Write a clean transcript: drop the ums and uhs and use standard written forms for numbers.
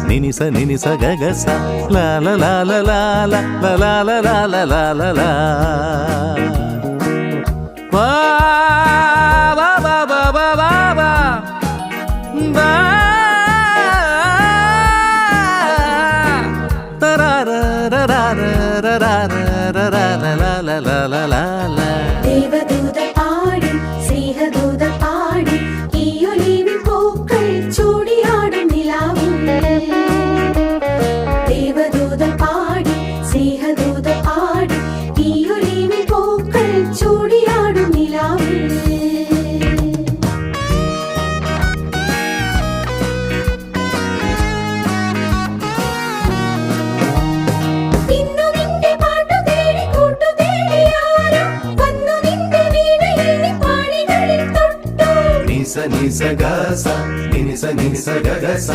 నినిస నినిస గగస లా లా లా లా లా లా లా లా లా లా లా లా లా వా వా వా వా వా వా వా వా ദേവദൂത പാടി സ്നേഹദൂത പാടി ഈ ഒലിവിൻ പൂക്കൾ ചൂടിയാടും നിലാവിൽ ദേവദൂത പാടി സ്നേഹദൂത പാടി ഈ ഒലിവിൻ പൂക്കൾ ചൂടിയാടും നിലാവിൽ నిస నిస గస నినిస నినిస గగస